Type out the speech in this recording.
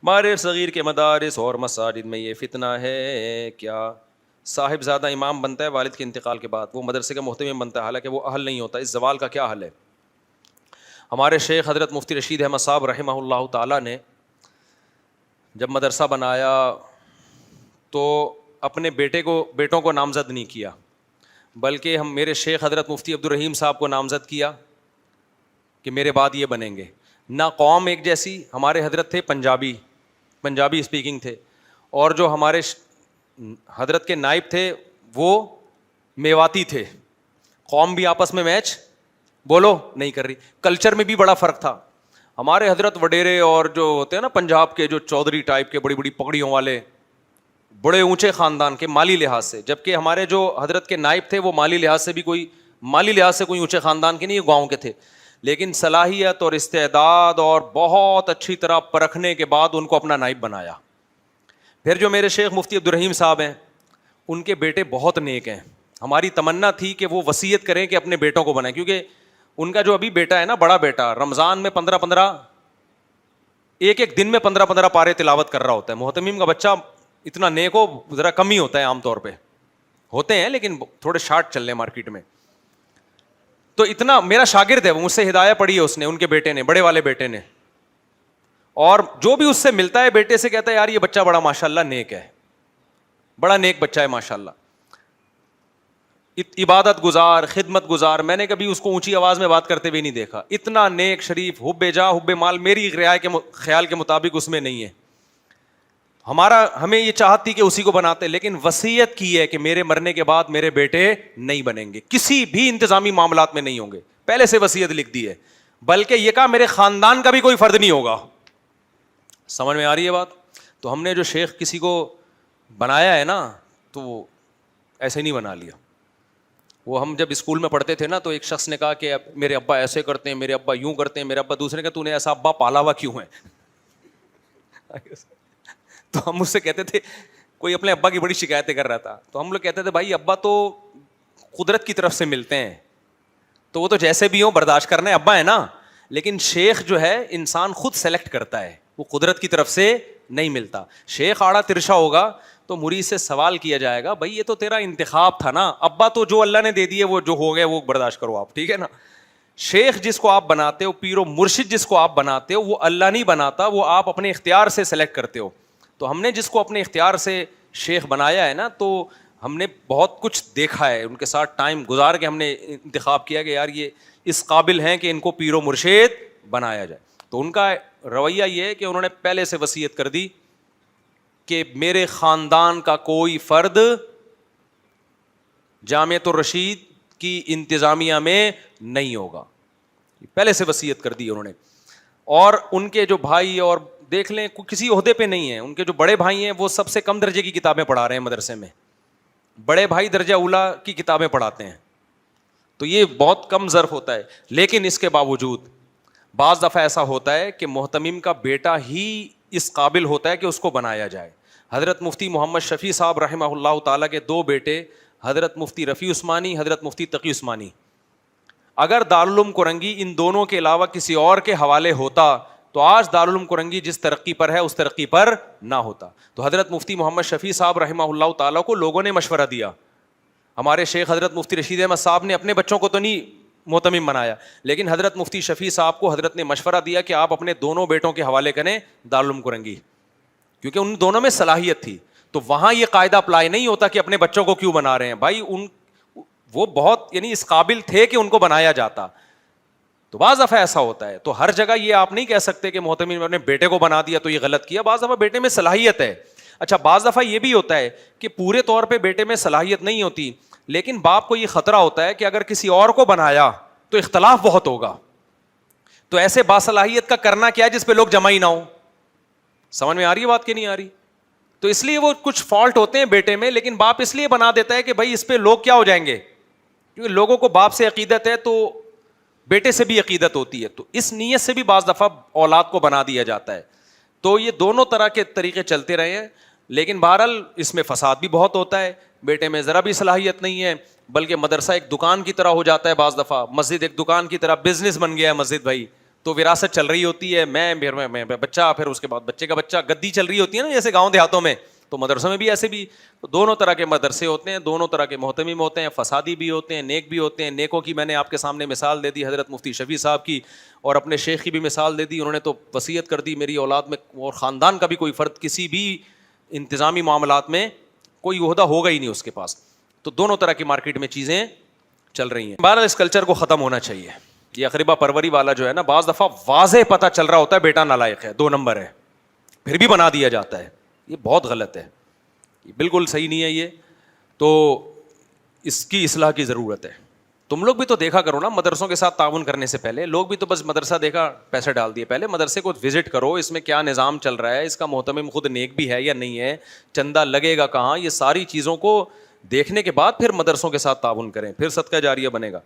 مارے صغیر کے مدارس اور مساجد میں یہ فتنہ ہے کیا صاحب زادہ امام بنتا ہے والد کے انتقال کے بعد، وہ مدرسے کا محتمم بنتا ہے حالانکہ وہ اہل نہیں ہوتا، اس زوال کا کیا حل ہے؟ ہمارے شیخ حضرت مفتی رشید احمد صاحب رحمہ اللہ تعالیٰ نے جب مدرسہ بنایا تو اپنے بیٹوں کو نامزد نہیں کیا، بلکہ میرے شیخ حضرت مفتی عبدالرحیم صاحب کو نامزد کیا کہ میرے بعد یہ بنیں گے۔ نہ قوم ایک جیسی، ہمارے حضرت تھے پنجابی اسپیکنگ تھے، اور جو ہمارے حضرت کے نائب تھے وہ میواتی تھے، قوم بھی آپس میں میچ بولو نہیں کر رہی، کلچر میں بھی بڑا فرق تھا۔ ہمارے حضرت وڈیرے اور جو ہوتے ہیں نا پنجاب کے جو چودھری ٹائپ کے بڑی بڑی پگڑیوں والے، بڑے اونچے خاندان کے مالی لحاظ سے، جبکہ ہمارے جو حضرت کے نائب تھے وہ مالی لحاظ سے کوئی اونچے خاندان کے نہیں، گاؤں کے تھے، لیکن صلاحیت اور استعداد اور بہت اچھی طرح پرکھنے کے بعد ان کو اپنا نائب بنایا۔ پھر جو میرے شیخ مفتی عبدالرحیم صاحب ہیں، ان کے بیٹے بہت نیک ہیں، ہماری تمنا تھی کہ وہ وصیت کریں کہ اپنے بیٹوں کو بنائیں، کیونکہ ان کا جو ابھی بیٹا ہے نا، بڑا بیٹا، رمضان میں 15 ایک دن میں 15 پارے تلاوت کر رہا ہوتا ہے۔ محتمیم کا بچہ اتنا نیک ہو ذرا کم ہی ہوتا ہے، عام طور پہ ہوتے ہیں لیکن تھوڑے شارٹ چل رہے ہیں مارکیٹ میں۔ تو اتنا میرا شاگرد ہے وہ، مجھ سے ہدایہ پڑھی ہے اس نے، ان کے بیٹے نے، بڑے والے بیٹے نے، اور جو بھی اس سے ملتا ہے بیٹے سے کہتا ہے یار یہ بچہ بڑا ماشاءاللہ نیک ہے، بڑا نیک بچہ ہے ماشاءاللہ، عبادت گزار، خدمت گزار، میں نے کبھی اس کو اونچی آواز میں بات کرتے ہوئے نہیں دیکھا، اتنا نیک شریف، حب جا حب مال میری خیال کے مطابق اس میں نہیں ہے۔ ہمیں یہ چاہت تھی کہ اسی کو بناتے، لیکن وصیت کی ہے کہ میرے مرنے کے بعد میرے بیٹے نہیں بنیں گے، کسی بھی انتظامی معاملات میں نہیں ہوں گے، پہلے سے وصیت لکھ دی ہے، بلکہ یہ کہا میرے خاندان کا بھی کوئی فرد نہیں ہوگا۔ سمجھ میں آ رہی ہے بات؟ تو ہم نے جو شیخ کسی کو بنایا ہے نا، تو وہ ایسے نہیں بنا لیا۔ وہ ہم جب اسکول میں پڑھتے تھے نا، تو ایک شخص نے کہا کہ میرے ابا ایسے کرتے ہیں، میرے ابا یوں کرتے ہیں، میرے ابا، دوسرے نے کہا تو نے ایسا ابا پالا ہوا کیوں ہے؟ تو ہم اس سے کہتے تھے، کوئی اپنے ابا کی بڑی شکایتیں کر رہا تھا، تو ہم لوگ کہتے تھے بھائی ابا تو قدرت کی طرف سے ملتے ہیں، تو وہ تو جیسے بھی ہوں برداشت کرنا ہے، ابا ہے نا، لیکن شیخ جو ہے انسان خود سلیکٹ کرتا ہے، وہ قدرت کی طرف سے نہیں ملتا۔ شیخ آڑا ترشا ہوگا تو مرید سے سوال کیا جائے گا بھائی یہ تو تیرا انتخاب تھا نا، ابا تو جو اللہ نے دے دیے وہ جو ہو گئے وہ برداشت کرو آپ، ٹھیک ہے نا۔ شیخ جس کو آپ بناتے ہو، پیر و مرشد جس کو آپ بناتے ہو، وہ اللہ نہیں بناتا، وہ آپ اپنے اختیار سے سلیکٹ کرتے ہو۔ تو ہم نے جس کو اپنے اختیار سے شیخ بنایا ہے نا، تو ہم نے بہت کچھ دیکھا ہے، ان کے ساتھ ٹائم گزار کے ہم نے انتخاب کیا کہ یار یہ اس قابل ہیں کہ ان کو پیر و مرشد بنایا جائے۔ تو ان کا رویہ یہ ہے کہ انہوں نے پہلے سے وصیت کر دی کہ میرے خاندان کا کوئی فرد جامعۃ الرشید کی انتظامیہ میں نہیں ہوگا، پہلے سے وصیت کر دی انہوں نے۔ اور ان کے جو بھائی، اور دیکھ لیں کسی عہدے پہ نہیں ہیں، ان کے جو بڑے بھائی ہیں وہ سب سے کم درجے کی کتابیں پڑھا رہے ہیں مدرسے میں، بڑے بھائی درجہ اولیٰ کی کتابیں پڑھاتے ہیں، تو یہ بہت کم ظرف ہوتا ہے۔ لیکن اس کے باوجود بعض دفعہ ایسا ہوتا ہے کہ محتمم کا بیٹا ہی اس قابل ہوتا ہے کہ اس کو بنایا جائے۔ حضرت مفتی محمد شفیع صاحب رحمہ اللہ تعالیٰ کے دو بیٹے، حضرت مفتی رفیع عثمانی، حضرت مفتی تقی عثمانی، اگر دارالعلوم کرنگی ان دونوں کے علاوہ کسی اور کے حوالے ہوتا تو آج دارالعلوم کرنگی جس ترقی پر ہے اس ترقی پر نہ ہوتا۔ تو حضرت مفتی محمد شفیع صاحب رحمہ اللہ تعالیٰ کو لوگوں نے مشورہ دیا، ہمارے شیخ حضرت مفتی رشید احمد صاحب نے اپنے بچوں کو تو نہیں محتمم بنایا، لیکن حضرت مفتی شفیع صاحب کو حضرت نے مشورہ دیا کہ آپ اپنے دونوں بیٹوں کے حوالے کریں دارالعلوم کرنگی، کیونکہ ان دونوں میں صلاحیت تھی۔ تو وہاں یہ قاعدہ اپلائی نہیں ہوتا کہ اپنے بچوں کو کیوں بنا رہے ہیں، بھائی وہ بہت یعنی اس قابل تھے کہ ان کو بنایا جاتا۔ تو بعض دفعہ ایسا ہوتا ہے، تو ہر جگہ یہ آپ نہیں کہہ سکتے کہ محتمم نے اپنے بیٹے کو بنا دیا تو یہ غلط کیا، بعض دفعہ بیٹے میں صلاحیت ہے۔ اچھا، بعض دفعہ یہ بھی ہوتا ہے کہ پورے طور پہ بیٹے میں صلاحیت نہیں ہوتی، لیکن باپ کو یہ خطرہ ہوتا ہے کہ اگر کسی اور کو بنایا تو اختلاف بہت ہوگا، تو ایسے باصلاحیت کا کرنا کیا ہے جس پہ لوگ جمع ہی نہ ہو۔ سمجھ میں آ رہی ہے بات کہ نہیں آ رہی؟ تو اس لیے وہ کچھ فالٹ ہوتے ہیں بیٹے میں، لیکن باپ اس لیے بنا دیتا ہے کہ بھائی اس پہ لوگ کیا ہو جائیں گے، کیونکہ لوگوں کو باپ سے عقیدت ہے تو بیٹے سے بھی عقیدت ہوتی ہے، تو اس نیت سے بھی بعض دفعہ اولاد کو بنا دیا جاتا ہے۔ تو یہ دونوں طرح کے طریقے چلتے رہے ہیں، لیکن بہرحال اس میں فساد بھی بہت ہوتا ہے، بیٹے میں ذرا بھی صلاحیت نہیں ہے، بلکہ مدرسہ ایک دکان کی طرح ہو جاتا ہے، بعض دفعہ مسجد ایک دکان کی طرح بزنس بن گیا ہے مسجد بھائی، تو وراثت چل رہی ہوتی ہے, میں بچہ, پھر اس کے بعد بچے کا بچہ, گدی چل رہی ہوتی ہے نا جیسے گاؤں دیہاتوں میں. تو مدرسوں میں بھی ایسے بھی دونوں طرح کے مدرسے ہوتے ہیں, دونوں طرح کے محتمم ہوتے ہیں, فسادی بھی ہوتے ہیں, نیک بھی ہوتے ہیں. نیکوں کی میں نے آپ کے سامنے مثال دے دی حضرت مفتی شفیع صاحب کی, اور اپنے شیخ کی بھی مثال دے دی. انہوں نے تو وصیت کر دی میری اولاد میں اور خاندان کا بھی کوئی فرد کسی بھی انتظامی معاملات میں کوئی عہدہ ہوگا ہی نہیں اس کے پاس. تو دونوں طرح کی مارکیٹ میں چیزیں چل رہی ہیں. بہرحال اس کلچر کو ختم ہونا چاہیے. یہ اقربا پروری والا جو ہے نا, بعض دفعہ واضح پتہ چل رہا ہوتا ہے بیٹا نالائق ہے, 2 نمبر ہے, پھر بھی بنا دیا جاتا ہے. یہ بہت غلط ہے, یہ بالکل صحیح نہیں ہے. یہ تو اس کی اصلاح کی ضرورت ہے. تم لوگ بھی تو دیکھا کرو نا مدرسوں کے ساتھ تعاون کرنے سے پہلے. لوگ بھی تو بس مدرسہ دیکھا پیسے ڈال دیے, پہلے مدرسے کو وزٹ کرو, اس میں کیا نظام چل رہا ہے, اس کا محتمم خود نیک بھی ہے یا نہیں ہے, چندہ لگے گا کہاں, یہ ساری چیزوں کو دیکھنے کے بعد پھر مدرسوں کے ساتھ تعاون کریں, پھر صدقہ جاریہ بنے گا.